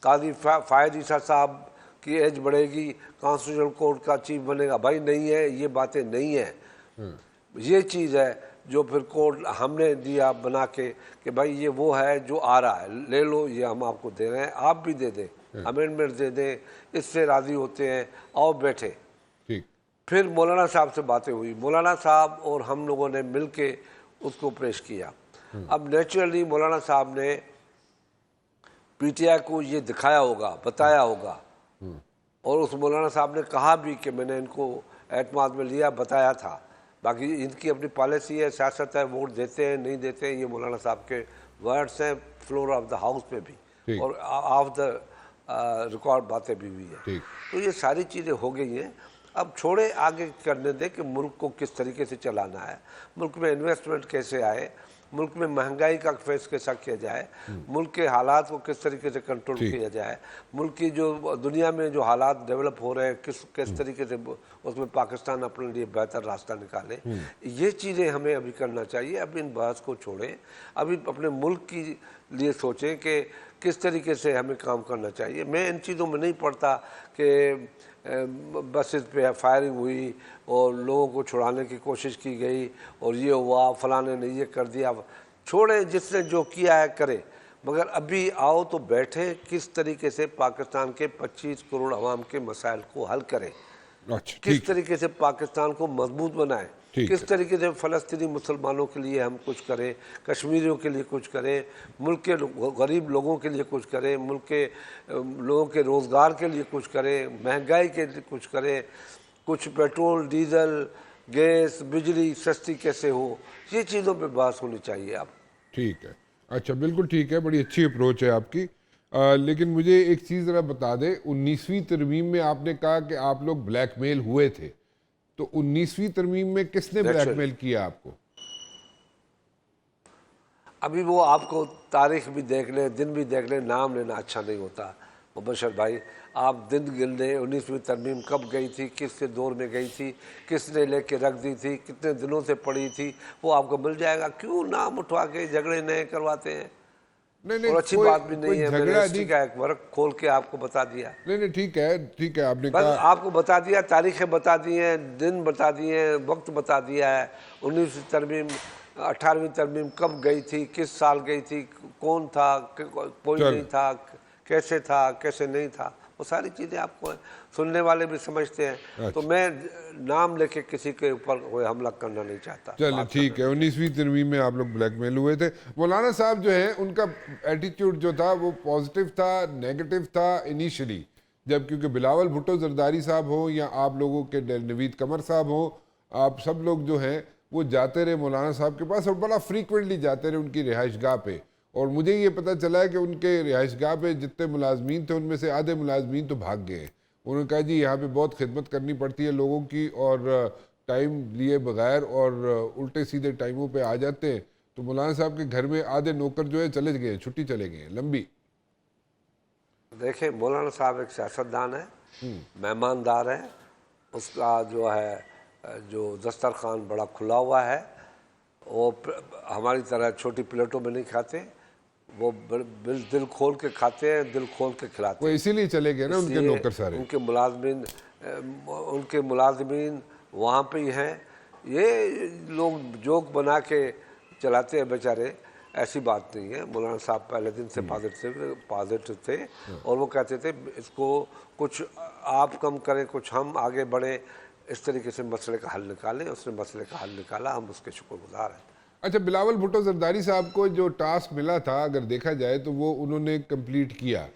قاضی فائد عیسیٰ صاحب کی ایج بڑھے گی، کانسٹیٹیوشنل کورٹ کا چیف بنے گا، بھائی نہیں ہے، یہ باتیں نہیں ہیں۔ یہ چیز ہے جو پھر کورٹ ہم نے دیا بنا کے کہ بھائی یہ وہ ہے جو آ رہا ہے، لے لو، یہ ہم آپ کو دے رہے ہیں، آپ بھی دے دیں، امینڈمنٹ دے دیں، اس سے راضی ہوتے ہیں، آؤ بیٹھے۔ ٹھیک، پھر مولانا صاحب سے باتیں ہوئی، مولانا صاحب اور ہم لوگوں نے مل کے اس کو پیش کیا۔ اب نیچرلی مولانا صاحب نے پی ٹی آئی کو یہ دکھایا ہوگا، بتایا ہوگا، اور اس مولانا صاحب نے کہا بھی کہ میں نے ان کو اعتماد میں لیا، بتایا تھا۔ باقی ان کی اپنی پالیسی ہے، سیاست ہے، ووٹ دیتے ہیں نہیں دیتے ہیں، یہ مولانا صاحب کے ورڈز ہیں، فلور آف دا ہاؤس پہ بھی ٹھیک، اور آف دا ریکارڈ باتیں بھی ہوئی ہیں۔ ٹھیک، تو یہ ساری چیزیں ہو گئی ہیں، اب چھوڑے آگے کرنے دیں کہ ملک کو کس طریقے سے چلانا ہے، ملک میں انویسٹمنٹ کیسے آئے، ملک میں مہنگائی کا فیس کیسا کیا جائے، ملک کے حالات کو کس طریقے سے کنٹرول ٹھیک، کیا جائے، ملک کی جو دنیا میں جو حالات ڈیولپ ہو رہے ہیں کس طریقے سے اس میں پاکستان اپنے لیے بہتر راستہ نکالے، یہ چیزیں ہمیں ابھی کرنا چاہیے۔ اب ان بحث کو چھوڑیں، ابھی اپنے ملک کی لیے سوچیں کہ کس طریقے سے ہمیں کام کرنا چاہیے۔ میں ان چیزوں میں نہیں پڑتا کہ بسز پہ فائرنگ ہوئی اور لوگوں کو چھڑانے کی کوشش کی گئی اور یہ ہوا، فلانے نے یہ کر دیا، چھوڑیں، جس نے جو کیا ہے کرے، مگر ابھی آؤ تو بیٹھیں، کس طریقے سے پاکستان کے 25 کروڑ عوام کے مسائل کو حل کریں، اچھا، کس ٹھیک، طریقے سے پاکستان کو مضبوط بنائیں، ٹھیک کس ہے، طریقے سے فلسطینی مسلمانوں کے لیے ہم کچھ کریں، کشمیریوں کے لیے کچھ کریں، ملک کے غریب لوگوں کے لیے کچھ کریں، ملک کے لوگوں کے روزگار کے لیے کچھ کریں، مہنگائی کے لیے کچھ کریں، کچھ پیٹرول، ڈیزل، گیس، بجلی سستی کیسے ہو، یہ چیزوں پہ بحث ہونی چاہیے اب۔ ٹھیک ہے، اچھا، بالکل ٹھیک ہے، بڑی اچھی اپروچ ہے آپ کی۔ لیکن مجھے ایک چیز ذرا بتا دیں، 19ویں ترمیم میں آپ نے کہا کہ آپ لوگ بلیک میل ہوئے تھے، تو 19ویں ترمیم میں کس نے بلیک نیچرلی میل کیا آپ کو؟ ابھی وہ آپ کو تاریخ بھی دیکھ لیں، دن بھی دیکھ لیں، نام لینا اچھا نہیں ہوتا مبشر بھائی، آپ دن گن لیں، 19ویں ترمیم کب گئی تھی، کس کے دور میں گئی تھی، کس نے لے کے رکھ دی تھی، کتنے دنوں سے پڑی تھی، وہ آپ کو مل جائے گا۔ کیوں نام اٹھوا کے جھگڑے نئے کرواتے ہیں؟ نہیں نہیں، اور اچھی بات بھی نہیں کوئی ہے، میں نے جھگڑا ہسٹری نہیں، کا ایک ورق کھول کے آپ کو بتا دیا، نہیں نہیں، ٹھیک ہے، ٹھیک ہے، آپ نے بس کہا، آپ کو بتا دیا، تاریخیں بتا دی ہیں، دن بتا دیے ہیں، وقت بتا دیا ہے۔ 19ویں ترمیم 18ویں ترمیم کب گئی تھی، کس سال گئی تھی، کون تھا، کوئی چل، نہیں تھا، کیسے تھا، کیسے نہیں تھا، وہ ساری چیزیں آپ کو سننے والے بھی سمجھتے ہیں۔ تو اچھا، میں نام لے کے کسی کے اوپر کوئی حملہ کرنا نہیں چاہتا، چلیں بات کرنا ٹھیک ہے، نہیں چاہتا۔ 19ویں ترمیم میں آپ لوگ بلیک میل ہوئے تھے۔ مولانا صاحب جو ہیں ان کا ایٹیٹیوڈ جو تھا وہ پازیٹیو تھا، نیگیٹو تھا انیشلی، جب کیونکہ بلاول بھٹو زرداری صاحب ہوں یا آپ لوگوں کے نوید قمر صاحب ہوں، آپ سب لوگ جو ہیں وہ جاتے رہے مولانا صاحب کے پاس اور بڑا فریکوینٹلی جاتے رہے ان کی رہائش گاہ پہ، اور مجھے یہ پتہ چلا ہے کہ ان کے رہائش گاہ پہ جتنے ملازمین تھے ان میں سے آدھے ملازمین تو بھاگ گئے ہیں۔ انہوں نے کہا جی یہاں پہ بہت خدمت کرنی پڑتی ہے لوگوں کی، اور ٹائم لیے بغیر اور الٹے سیدھے ٹائموں پہ آ جاتے ہیں، تو مولانا صاحب کے گھر میں آدھے نوکر جو ہے چلے گئے ہیں، چھٹی چلے گئے ہیں لمبی۔ دیکھیں مولانا صاحب ایک سیاستدان ہے، مہماندار ہے، اس کا جو ہے جو دسترخوان بڑا کھلا ہوا ہے، وہ ہماری طرح چھوٹی پلیٹوں میں نہیں کھاتے، وہ دل کھول کے کھاتے ہیں، دل کھول کے وہ کھلاتے ہیں۔ اسی لیے چلے گئے نا اس ان کے لیے نوکر سارے۔ ان کے ملازمین وہاں پہ ہی ہیں۔ یہ لوگ جوک بنا کے چلاتے ہیں بیچارے، ایسی بات نہیں ہے۔ مولانا صاحب پہلے دن سے پازیٹیو تھے، اور وہ کہتے تھے اس کو کچھ آپ کم کریں، کچھ ہم آگے بڑھیں، اس طریقے سے مسئلے کا حل نکالیں۔ اس نے مسئلے کا حل نکالا، ہم اس کے شکر گزار ہیں۔ اچھا، بلاول بھٹو زرداری صاحب کو جو ٹاسک ملا تھا اگر دیکھا جائے تو وہ انہوں نے کمپلیٹ کیا،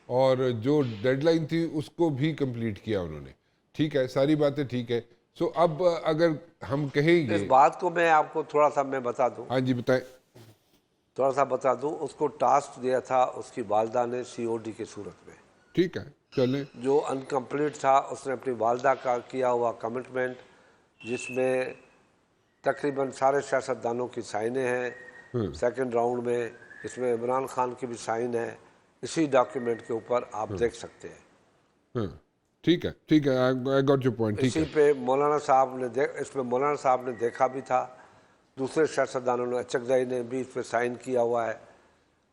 اور جو ڈیڈ لائن تھی اس کو بھی کمپلیٹ کیا انہوں نے، ٹھیک ہے، ساری باتیں ٹھیک ہے۔ سو اب اگر ہم کہیں اس گے، بات کو میں آپ کو تھوڑا سا میں بتا دوں، ہاں جی بتائیں۔ اس کو ٹاسک دیا تھا اس کی والدہ نے COD کی صورت میں، ٹھیک ہے، چلیں، جو انکمپلیٹ تھا۔ اس نے اپنی والدہ کا کیا ہوا کمٹمنٹ، جس میں تقریباً سارے سیاستدانوں کی سائنیں ہیں سیکنڈ راؤنڈ میں، اس میں عمران خان کی بھی سائن ہے، اسی ڈاکیومنٹ کے اوپر آپ دیکھ سکتے ہیں۔ ہاں ٹھیک ہے، ٹھیک ہے، I got your point، ٹھیک اسی ہے۔ پہ مولانا صاحب نے اس میں مولانا صاحب نے دیکھا بھی تھا، دوسرے سیاستدانوں نے، اچک زئی نے بھی اس پہ سائن کیا ہوا ہے،